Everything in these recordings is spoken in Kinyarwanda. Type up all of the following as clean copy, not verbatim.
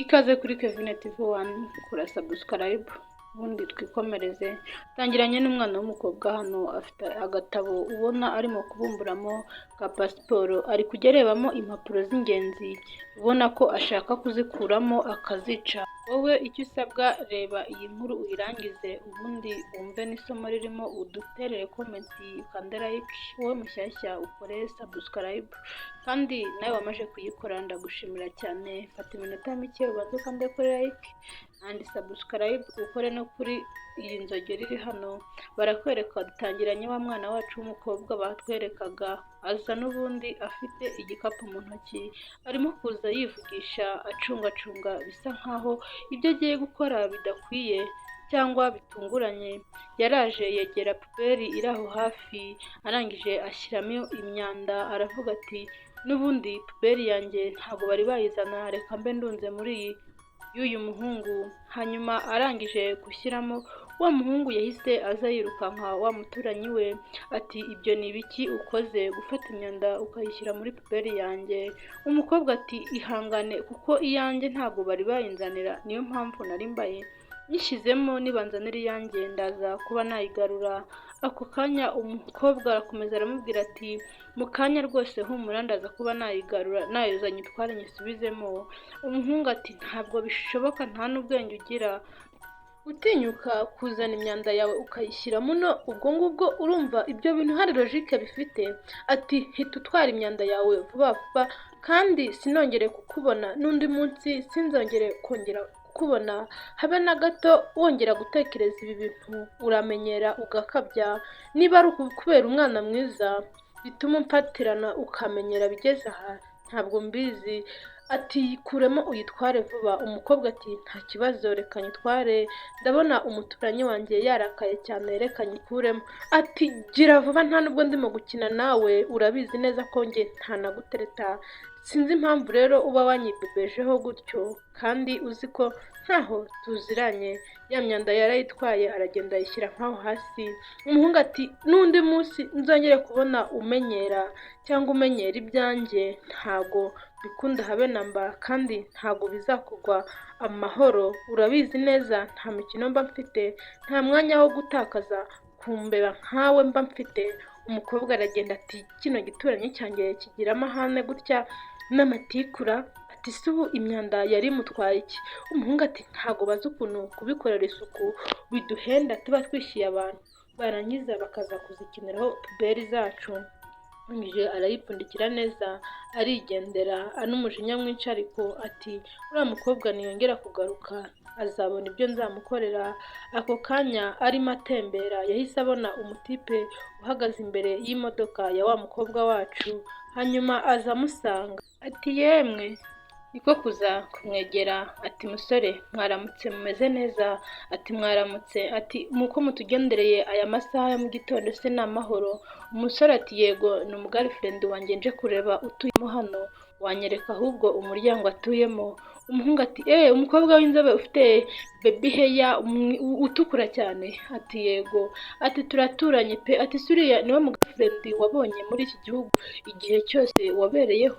Ikaze kuri Kevin TV1 kora subscribe ubundi twikomereze. Tangiranye n'umwana w'umukobwa hano afite agatabo ubona arimo kubumburamo ka pasiporo, ari kugerebamo impapuro z'ingenzi ubona ko ashaka kuzikuramo akazica. Wowe icyo usabwa, reba iyi nkuru uyirangize ubundi wumve n'isomo ririmo, uduterere comment, ukande like, wowe mushyashya ukore subscribe kandi nawe wamaze kuyikora ndagushimira cyane. Fata iminota mike ubanze ukande kuri like and subscribe, ukore no kuri iyi nzogera iri hano. Barakwereka dutangiranye wa mwana wacu w'umukobwa batwerekaga, aza n'ubundi afite igikapu mu ntoki, arimo kuza yivugisha acungacunga, bisa nkaho ibyo agiye gukora bidakwiye cyangwa bitunguranye. Yaraje yegera puberi iri aho hafi, arangije ashyiramo imyanda, aravuga ati n'ubundi puberi yanjye ntabwo bari bayizana, reka mbe ndunze muri y'uyu muhungu. Hanyuma arangije gushyiramo, wa muhungu yahise aza yirukanka wa muturanyi we ati ibyo ni ibiki ukoze, gufata imyanda ukayishyira muri puberi yanjye? Umukobwa ati ihangane kuko iyanjye ntabwo bari bayinzanira, niyo mpamvu nari mbaye nyishyizemo, nibanzanira iyanjye ndaza kuba nayigarura. Ako kanya umukobwa arakomeza aramubwira ati mu kanya rwose humura ndaza kuba nayigarura, nayizanye itware nyisubizemo. Umuhungu ati ntabwo bishoboka, nta n'ubwenge ugira, utinyuka kuzana imyanda yawe ukayishyira muno, ubwo ngubwo urumva ibyo bintu hari logique bifite? Ati hita utwara imyanda yawe vuba vuba, kandi sinongere kukubona n'undi munsi, sinzongere kongera kubona habe na gato wongera gutekereza ibi bintu, uramenyera ugakabya. Niba ari ukubera umwana mwiza bituma umfatirana ukamenyera bigeze aha, ntabwo mbizi. Ati kuremo uyitware vuba. Umukobwa ati nta kibazo, reka nyitware, ndabona umuturanyi wanjye yarakaye cyane, reka nyikuremo. Ati gira vuba, nta nubwo ndimo gukina nawe, urabizi neza ko njye ntanagutereta. Sinzi impamvu rero uba wanyibebejeho gutyo kandi uzi ko ntaho tuziranye. Ya myanda yarayitwaye aragenda ayishyira nkaho hasi. Umuhungu ati n'undi munsi nzongere kubona umenyera cyangwa umenyera ibyanjye, ntago bikunda habe namba, kandi ntago bizakugwa amahoro, urabizi neza nta mikino mba mfite, nta mwanya wo gutakaza kumbeba nkawe mba mfite. Umukobwa aragenda ati kino gituranyi cyanjye kigira amahane gutya n'amatikura? Ati si ubu imyanda yari imutwaye iki? Umuhungu ati ntago bazi ukuntu kubikorera isuku biduhenda, tuba twishyuye abantu barangiza bakaza kuzikiniraho puberi zacu. Arangije arayipfundikira neza arigendera, n'umujinya mwinshi, ariko ati uriya mukobwa niyongera kugaruka azabona ibyo nzamukorera. Ako kanya arimo atembera yahise abona umutipe uhagaze imbere y'imodoka ya wa mukobwa wacu, hanyuma aza amusanga ati yemwe, niko kuza kumwegera ati musore mwaramutse, mumeze neza? Ati mwaramutse. Ati muko mutugendereye aya masaha ya mu gitondo se ni amahoro? Umusore ati yego, ni umugirlfriend wanjye nje kureba utuyemo hano, wanyereka ahubwo umuryango atuyemo? Umuhungu ati umukobwa w'inzobe ufite baby hair utukura cyane? Ati yego. Ati turaturanye pe. Ati suriya niwe mugirlfriend wabonye muri iki gihugu igihe cyose wabereyeho?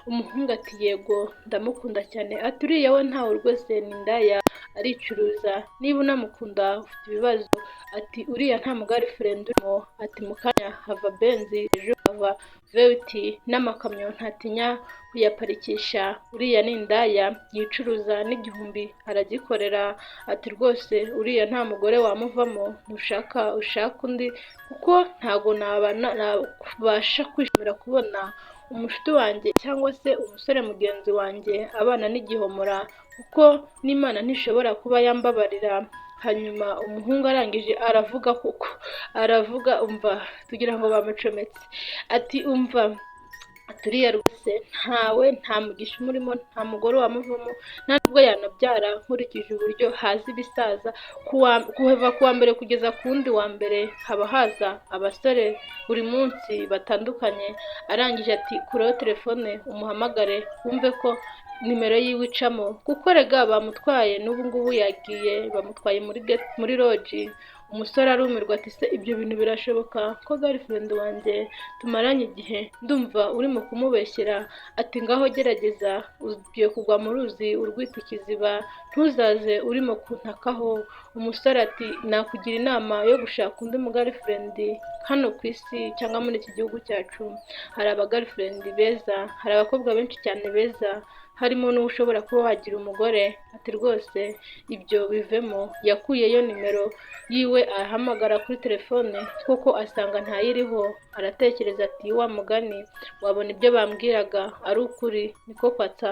Umuhungu ati yego ndamukunda cyane. Ati uriya we ntawe rwose, ni indaya, aricuruza, niba unamukunda ufite ibibazo. Ati uriya nta mugirlfriend urimo. Ati mu kanya hava benzi, ejo hava vewiti n'amakamyo ntatinya kuyaparikisha, uriya ni indaya, yicuruza n'igihumbi aragikorera. Ati rwose uriya nta mugore wamuvamo, ntushaka ushaka undi, kuko ntago nabasha kwishimira kubona umushuti wanjye cyangwa se umusore mugenzi wanjye abana n'igihomora, kuko n'Imana ntishobora kuba yambabarira. Hanyuma umuhungu arangije aravuga, kuko aravuga umva tugira ngo bamucometse. Ati umva, aturiya rwose ntawe, nta mugisha umurimo, nta mugore wamuvamo, nta nubwo yanabyara, nkurikije uburyo haza ibisaza kuva kuwa mbere kugeza ku wundi wa mbere haba haza abasore buri munsi batandukanye. Arangije ati kuraho telefone umuhamagare wumve ko nimero yiwe icamo kuko rega bamutwaye n'ubu ngubu yagiye bamutwaye muri loji. Umusore arumirwa ati se ibyo bintu birashoboka ko girlfriend wanjye tumaranye igihe ndumva urimo kumubeshyera? Ati ngaho gerageza, ugiye kugwa mu ruzi urwita ikiziba, ntuzaze urimo kuntakaho. Umusore ati nakugira inama yo gushaka undi mu girlfriend. Hano ku isi cyangwa muri iki gihugu cyacu hari aba girlfriend beza, hari abakobwa benshi cyane beza, harimo n'uwo ushobora kuba wagira umugore. Ati rwose ibyo bivemo. Yakuyeyo nimero yiwe arahamagara kuri telefone kuko asanga ntayiriho. Aratekereza ati wa mugani wabona ibyo bambwiraga ari ukuri, niko kwatsa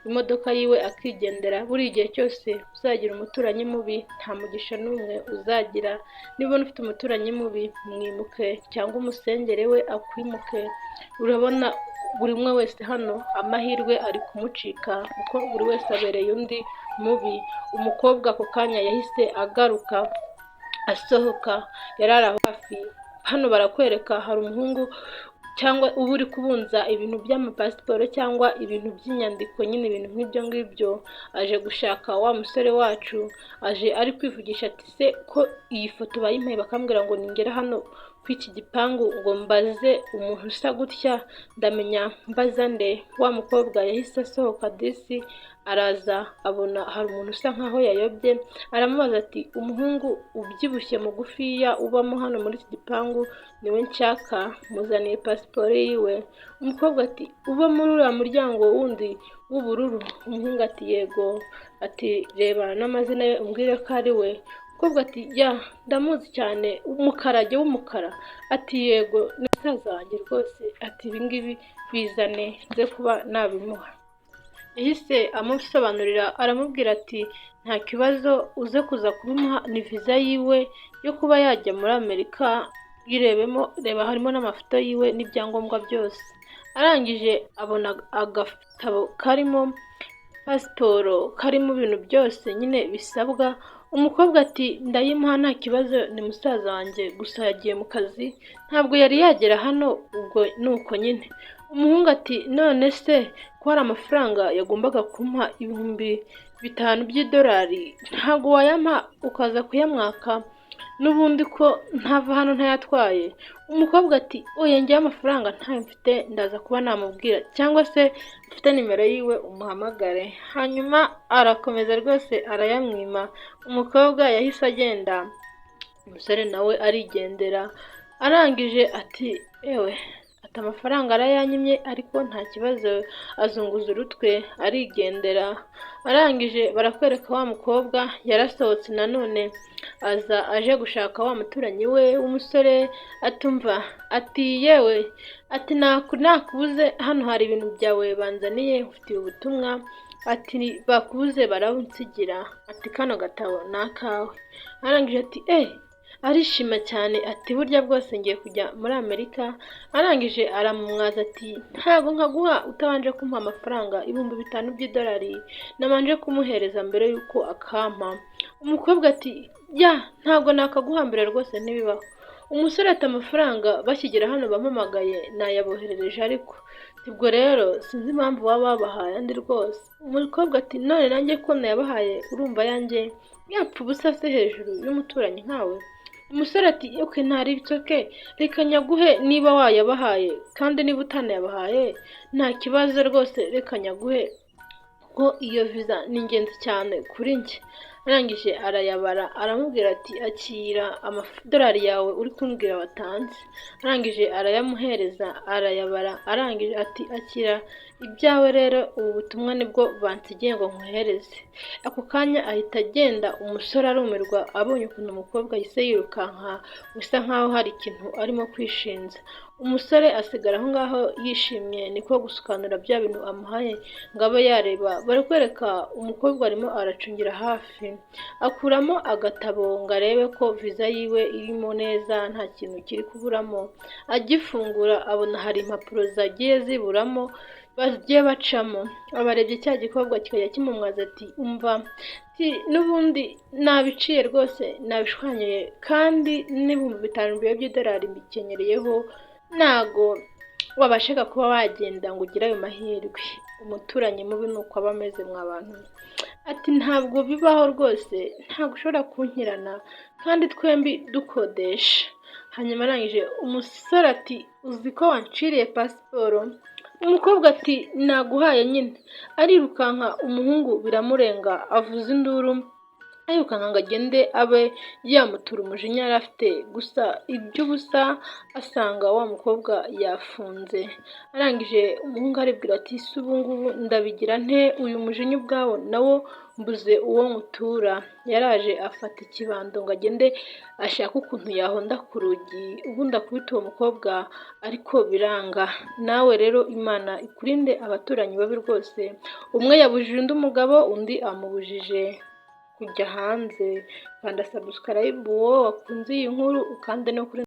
imodoka yiwe akigendera. Buri gihe cyose uzagira umuturanyi mubi nta mugisha n'umwe uzagira. Nibona ufite umuturanyi mubi mwimuke cyangwa umusengere we akwimuke. Urabona buri umwe wese hano amahirwe ari kumucika kuko buri wese abereye undi mubi. Umukobwa ako kanya yahise agaruka asohoka, yarari aho hafi. Hano barakwereka hari umuhungu cyangwa uba uri kubunza ibintu by'amapasiporo cyangwa ibintu by'inyandiko, nyine ibintu nk'ibyo ngibyo. Aje gushaka wa musore wacu, aje ari kwivugisha ati se ko iyi foto bayimpaye bakambwira ngo ningera hano kw'iki gipangu ngo mbaze umuntu usa gutya ndamenya mbaza nde? Wa mukobwa yahise asohoka disi, araza abona hari umuntu usa nkaho yayobye. Aramubaza ati umuhungu ubyibushye mugufiya ubamo hano muri iki gipangu niwe nshaka, muzaniye pasiporo yiwe. Umukobwa ati uba muri uriya muryango wundi w'ubururu? Umuhungu ati yego. Ati reba n'amazina ye umbwire ko ari we. Umukobwa ati ya ndamuzi cyane, umukarage w'umukara. Ati yego ni musaza wanjye rwose. Ati ibingibi bizane nze kuba nabimuha. Yahise amusobanurira aramubwira ati nta kibazo uze kuza kubimuha, ni viza yiwe yo kuba yajya muri Amerika, yirebemo reba harimo n'amafoto yiwe n'ibyangombwa byose. Arangije abona agatabo karimo pasiporo karimo ibintu byose nyine bisabwa. Umukobwa ati ndayimuha nta kibazo, ni musaza wanjye gusa yagiye mu kazi ntabwo yari yagera hano, ubwo nuko nyine. Umuhungu ati none se ko hari amafaranga yagombaga kumpa $5,000 by'idolari ntabwo wayampa ukaza kuyamwaka n'ubundi ko ntava hano ntayatwaye? Umukobwa ati oya njyewe amafaranga ntayo mfite, ndaza kuba namubwira cyangwa se mfite nimero yiwe umuhamagare. Hanyuma arakomeza rwose arayamwima. Umukobwa yahise agenda, umusore nawe arigendera. Arangije ati ewe ati amafaranga arayanyimye ariko nta kibazo, azunguza urutwe arigendera. Arangije barakwereka wa mukobwa yarasohotse nanone, aza aje gushaka wa muturanyi we w'umusore. Atumva ati yewe ati nakubuze hano hari ibintu byawe banzaniye ufitiye ubutumwa. Ati bakubuze barawunsigira, ati kano gatabo ni akawe. Arangije ati arishima cyane ati burya bwose ngiye kujya muri Amerika. Arangije aramumwaza ati ntabwo nkaguha utabanje kumpa amafaranga $5,000 by'idolari nabanje kumuhereza mbere yuko akampa. Umukobwa ati ya ntabwo nakaguha mbere rwose ntibibaho. Umusore ati amafaranga bakigera hano bampamagaye nayaboherereje ariko ubwo rero sinzi impamvu baba babahaye andi rwose. Umukobwa ati none nanjye ko nayabahaye urumva yanjye yapfa ubusa se hejuru y'umuturanyi nkawe? Umusore ati oke ntari bitsoke, reka nyaguhe niba wayabahaye, kandi niba utanayabahaye nta kibazo rwose reka nyaguhe ko iyo viza ni ingenzi cyane kuri njye. Arangije arayabara aramubwira ati akira $5 yawe uri kumbwira watanze. Arangije arayamuhereza arayabara. Arangije ati akira ibyawe rero, ubu butumwa nibwo bansigiye ngo nkuhereze. Ako kanya ahita agenda. Umusore arumirwa abonye ukuntu umukobwa yise yirukanka bisa nkaho hari ikintu arimo kwishinza. Umusore asigara aho ngaho yishimye, niko gusukanura bya bintu amuhaye ngo abe yareba. Barakwereka umukobwa arimo aracungira hafi, akuramo agatabo ngo arebe ko viza yiwe irimo neza nta kintu kiri kuburamo. Agifungura abona hari impapuro zagiye ziburamo bagiye bacamo. Abarebye cya gikobwa kikajya kimumwaza ati umva n'ubundi nabiciye rwose nabishwanyuye, kandi $5,000 by'idolari mbikenereyeho, ntago wabashaga kuba wagenda ngo ugire ayo mahirwe. umuturanyi mubi ni uko aba ameze mwa bantu. Ati ntabwo bibaho rwose, ntabwo ushobora kunkirana kandi twembi dukodesha. Hanyuma arangije umusore ati uzi ko wanciriye pasiporo? Umukobwa ati naguhaye nyine. Arirukanka umuhungu biramurenga avuza induru, arirukanka ngo agende abe yamutura umujinya yari afite, gusa iby'ubusa asanga wa mukobwa yafunze. Arangije umuhungu aribwira ati se ubu ngubu ndabigira nte, uyu mujinya ubwawo nawo mbuze uwo nkutura. Yaraje afata ikibando ngo agende ashake ukuntu yahonda ku rugi ubundi akubita uwo mukobwa, ariko biranga. Nawe rero Imana ikurinde abaturanyi babi rwose. Umwe yabujije undi umugabo, undi amubujije kujya hanze. Kanda subscribe wowe wakunze iyi nkuru, ukande no kuri